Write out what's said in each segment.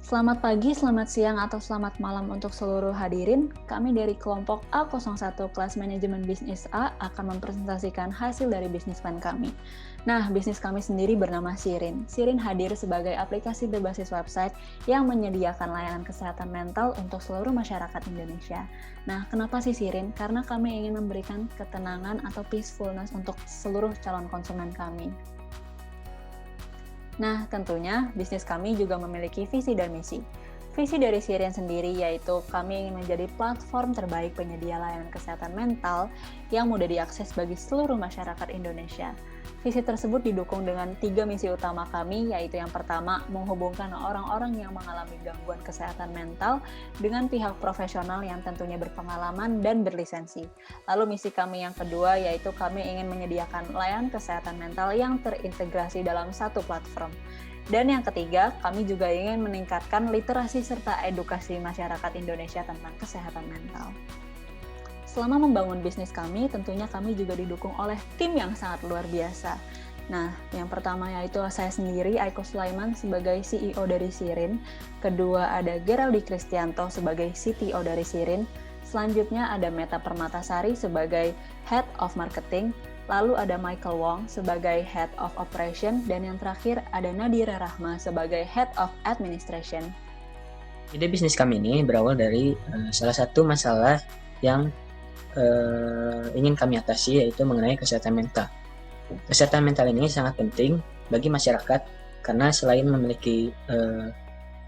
Selamat pagi, selamat siang, atau selamat malam untuk seluruh hadirin. Kami dari kelompok A01 Kelas Manajemen Bisnis A akan mempresentasikan hasil dari bisnis plan kami. Nah, bisnis kami sendiri bernama Sirin. Sirin hadir sebagai aplikasi berbasis website yang menyediakan layanan kesehatan mental untuk seluruh masyarakat Indonesia. Nah, kenapa sih Sirin? Karena kami ingin memberikan ketenangan atau peacefulness untuk seluruh calon konsumen kami. Nah, tentunya bisnis kami juga memiliki visi dan misi. Visi dari Sirian sendiri yaitu kami ingin menjadi platform terbaik penyedia layanan kesehatan mental yang mudah diakses bagi seluruh masyarakat Indonesia. Visi tersebut didukung dengan 3 misi utama kami, yaitu yang pertama, menghubungkan orang-orang yang mengalami gangguan kesehatan mental dengan pihak profesional yang tentunya berpengalaman dan berlisensi. Lalu misi kami yang kedua, yaitu kami ingin menyediakan layanan kesehatan mental yang terintegrasi dalam satu platform. Dan yang ketiga, kami juga ingin meningkatkan literasi serta edukasi masyarakat Indonesia tentang kesehatan mental. Selama membangun bisnis kami, tentunya kami juga didukung oleh tim yang sangat luar biasa. Nah, yang pertama yaitu saya sendiri, Aiko Sulaiman, sebagai CEO dari Sirin. Kedua ada Geraldi Kristianto sebagai CTO dari Sirin. Selanjutnya ada Meta Permatasari sebagai Head of Marketing. Lalu ada Michael Wong sebagai Head of Operation. Dan yang terakhir ada Nadira Rahma sebagai Head of Administration. Ide bisnis kami ini berawal dari salah satu masalah yang ingin kami atasi, yaitu mengenai kesehatan mental. Kesehatan mental ini sangat penting bagi masyarakat karena selain memiliki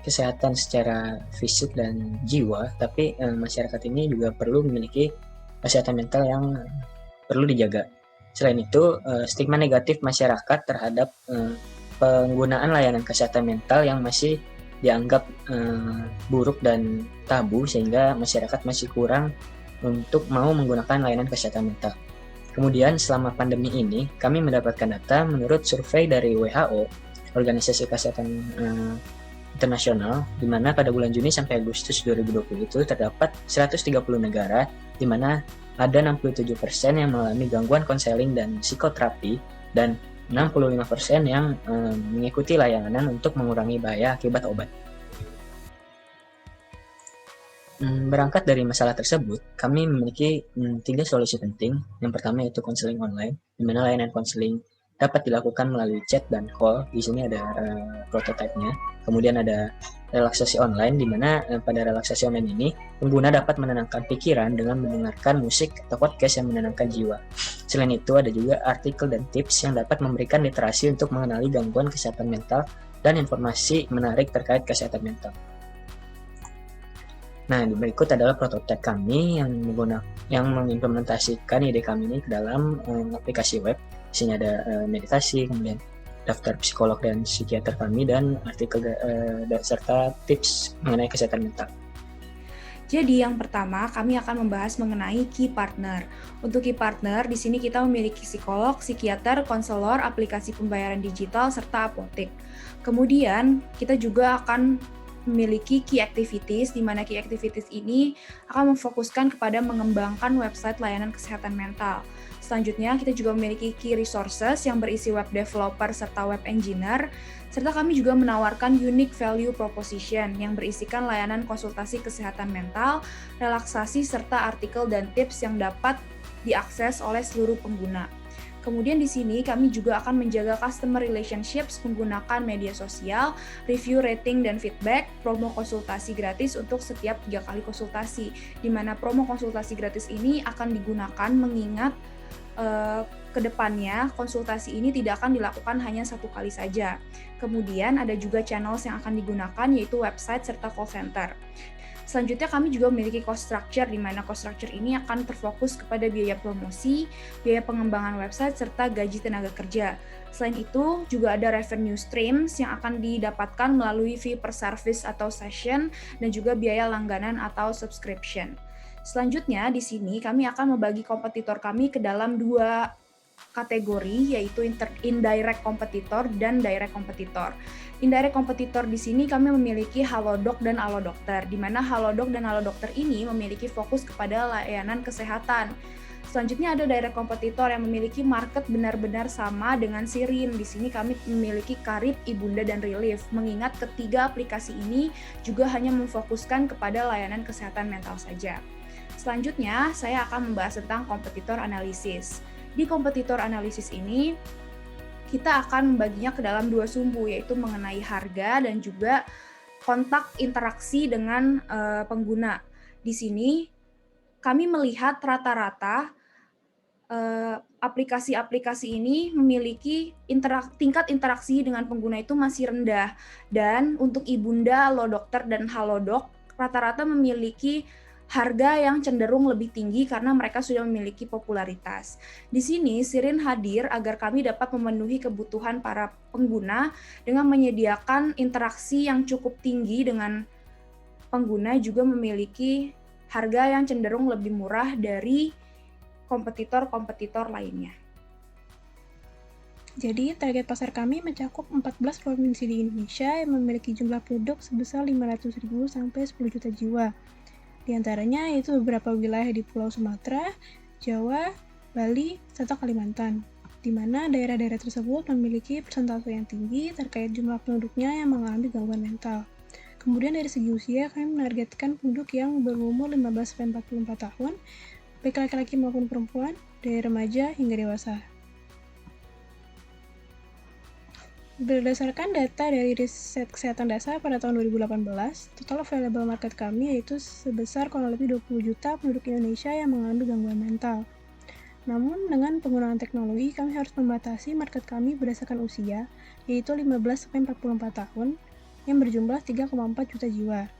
kesehatan secara fisik dan jiwa, tapi masyarakat ini juga perlu memiliki kesehatan mental yang perlu dijaga. Selain itu, stigma negatif masyarakat terhadap penggunaan layanan kesehatan mental yang masih dianggap buruk dan tabu, sehingga masyarakat masih kurang untuk mau menggunakan layanan kesehatan mental. Kemudian selama pandemi ini, kami mendapatkan data menurut survei dari WHO, Organisasi Kesehatan Internasional, di mana pada bulan Juni sampai Agustus 2020 itu terdapat 130 negara, di mana ada 67% yang mengalami gangguan konseling dan psikoterapi, dan 65% yang mengikuti layanan untuk mengurangi bahaya akibat obat. Berangkat dari masalah tersebut, kami memiliki 3 solusi penting. Yang pertama yaitu konseling online, di mana layanan konseling dapat dilakukan melalui chat dan call. Di sini ada prototipenya. Kemudian ada relaksasi online, di mana pada relaksasi online ini pengguna dapat menenangkan pikiran dengan mendengarkan musik atau podcast yang menenangkan jiwa. Selain itu, ada juga artikel dan tips yang dapat memberikan literasi untuk mengenali gangguan kesehatan mental dan informasi menarik terkait kesehatan mental. Nah, berikut adalah prototipe kami yang mengimplementasikan ide kami ini ke dalam aplikasi web. Di sini ada meditasi, kemudian daftar psikolog dan psikiater kami, dan artikel serta tips mengenai kesehatan mental. Jadi yang pertama, kami akan membahas mengenai key partner. Untuk key partner, di sini kita memiliki psikolog, psikiater, konselor, aplikasi pembayaran digital, serta apotek. Kemudian, kita juga akan memiliki key activities, di mana key activities ini akan memfokuskan kepada mengembangkan website layanan kesehatan mental. Selanjutnya, kita juga memiliki key resources yang berisi web developer serta web engineer, serta kami juga menawarkan unique value proposition yang berisikan layanan konsultasi kesehatan mental, relaksasi, serta artikel dan tips yang dapat diakses oleh seluruh pengguna. Kemudian di sini kami juga akan menjaga customer relationships menggunakan media sosial, review, rating, dan feedback, promo konsultasi gratis untuk setiap 3 kali konsultasi, di mana promo konsultasi gratis ini akan digunakan mengingat kedepannya konsultasi ini tidak akan dilakukan hanya 1 kali saja. Kemudian ada juga channels yang akan digunakan, yaitu website serta call center. Selanjutnya kami juga memiliki cost structure, di mana cost structure ini akan terfokus kepada biaya promosi, biaya pengembangan website, serta gaji tenaga kerja. Selain itu, juga ada revenue streams yang akan didapatkan melalui fee per service atau session, dan juga biaya langganan atau subscription. Selanjutnya, di sini kami akan membagi kompetitor kami ke dalam 2 kategori, yaitu indirect competitor dan direct competitor. Indirect competitor di sini kami memiliki Halodoc dan Alodokter, di mana Halodoc dan Alodokter ini memiliki fokus kepada layanan kesehatan. Selanjutnya ada direct kompetitor yang memiliki market benar-benar sama dengan Sirin. Di sini kami memiliki Karib, Ibunda, dan Relief. Mengingat ketiga aplikasi ini juga hanya memfokuskan kepada layanan kesehatan mental saja. Selanjutnya, saya akan membahas tentang kompetitor analisis. Di kompetitor analisis ini, kita akan membaginya ke dalam dua sumbu, yaitu mengenai harga dan juga kontak interaksi dengan pengguna. Di sini, kami melihat rata-rata aplikasi-aplikasi ini memiliki tingkat interaksi dengan pengguna itu masih rendah. Dan untuk Ibunda, Lokdokter, dan Halodoc rata-rata memiliki harga yang cenderung lebih tinggi karena mereka sudah memiliki popularitas. Di sini Sirin hadir agar kami dapat memenuhi kebutuhan para pengguna dengan menyediakan interaksi yang cukup tinggi dengan pengguna, juga memiliki harga yang cenderung lebih murah dari kompetitor-kompetitor lainnya. Jadi, target pasar kami mencakup 14 provinsi di Indonesia yang memiliki jumlah penduduk sebesar 500.000 sampai 10 juta jiwa. Di antaranya yaitu beberapa wilayah di Pulau Sumatera, Jawa, Bali, serta Kalimantan, di mana daerah-daerah tersebut memiliki persentase yang tinggi terkait jumlah penduduknya yang mengalami gangguan mental. Kemudian dari segi usia, kami menargetkan penduduk yang berumur 15-44 tahun, baik laki-laki maupun perempuan, dari remaja hingga dewasa. Berdasarkan data dari riset kesehatan dasar pada tahun 2018, total available market kami yaitu sebesar kurang lebih 20 juta penduduk Indonesia yang mengalami gangguan mental. Namun, dengan penggunaan teknologi, kami harus membatasi market kami berdasarkan usia, yaitu 15-44 tahun, yang berjumlah 3,4 juta jiwa.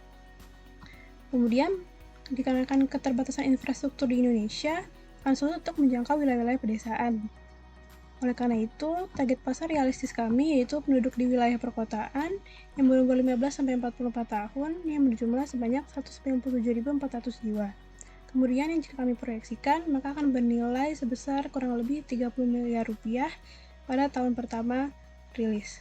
Kemudian, dikarenakan keterbatasan infrastruktur di Indonesia, akan sulit untuk menjangkau wilayah-wilayah pedesaan. Oleh karena itu, target pasar realistis kami yaitu penduduk di wilayah perkotaan yang berumur 15-44 tahun yang berjumlah sebanyak 197.400 jiwa. Kemudian yang jika kami proyeksikan, maka akan bernilai sebesar kurang lebih 30 miliar rupiah pada tahun pertama rilis.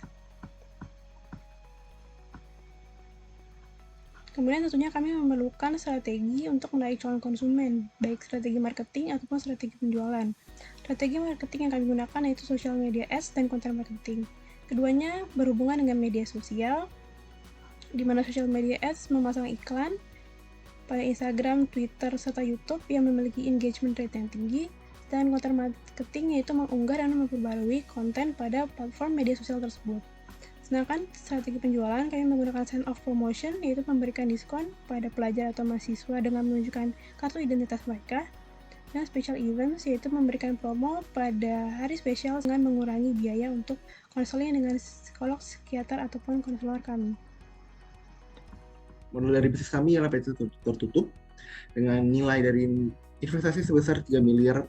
Kemudian tentunya kami memerlukan strategi untuk menarik calon konsumen, baik strategi marketing ataupun strategi penjualan. Strategi marketing yang kami gunakan yaitu social media ads dan content marketing. Keduanya berhubungan dengan media sosial, di mana social media ads memasang iklan pada Instagram, Twitter, serta YouTube yang memiliki engagement rate yang tinggi, dan content marketing yaitu mengunggah dan memperbarui konten pada platform media sosial tersebut. Sedangkan strategi penjualan, kami menggunakan sign of promotion, yaitu memberikan diskon pada pelajar atau mahasiswa dengan menunjukkan kartu identitas mereka, dan special events, yaitu memberikan promo pada hari spesial dengan mengurangi biaya untuk konseling dengan psikolog, psikiater, ataupun konselor kami. Model dari bisnis kami ialah PT tertutup dengan nilai dari investasi sebesar 3.450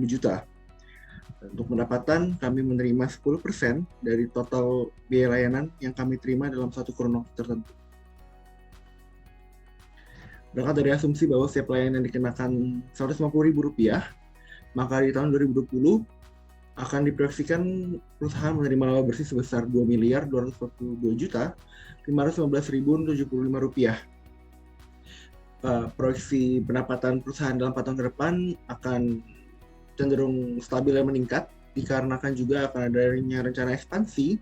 juta. Untuk pendapatan, kami menerima 10% dari total biaya layanan yang kami terima dalam satu kurun waktu tertentu. Berangkat dari asumsi bahwa setiap layanan dikenakan Rp150.000, maka di tahun 2020 akan diproyeksikan perusahaan menerima laba bersih sebesar Rp2.242.515.075. Proyeksi pendapatan perusahaan dalam 4 tahun ke depan akan cenderung stabil dan meningkat, dikarenakan juga akan adanya rencana ekspansi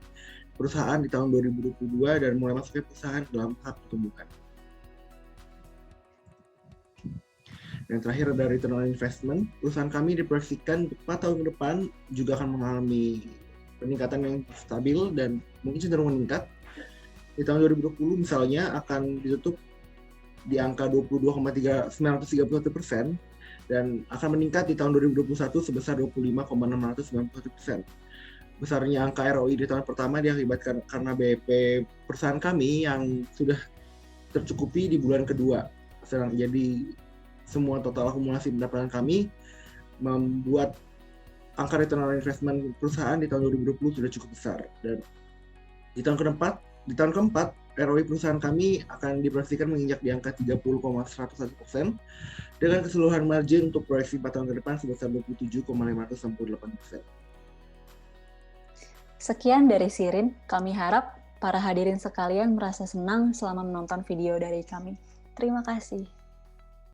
perusahaan di tahun 2022 dan mulai masuknya perusahaan dalam tahap pertumbuhan. Dan terakhir dari return on investment, perusahaan kami diproyeksikan untuk 4 tahun ke depan juga akan mengalami peningkatan yang stabil dan mungkin cenderung meningkat. Di tahun 2020 misalnya akan ditutup di angka 22,931% dan akan meningkat di tahun 2021 sebesar 25,691%. Besarnya angka ROI di tahun pertama diakibatkan karena BEP perusahaan kami yang sudah tercukupi di bulan kedua. Jadi semua total akumulasi pendapatan kami membuat angka return on investment perusahaan di tahun 2020 sudah cukup besar. Dan di tahun keempat, ROI perusahaan kami akan diproyeksikan menginjak di angka 30,101% dengan keseluruhan margin untuk proyeksi 4 tahun ke depan sebesar 27,568%. Sekian dari Sirin, kami harap para hadirin sekalian merasa senang selama menonton video dari kami. Terima kasih.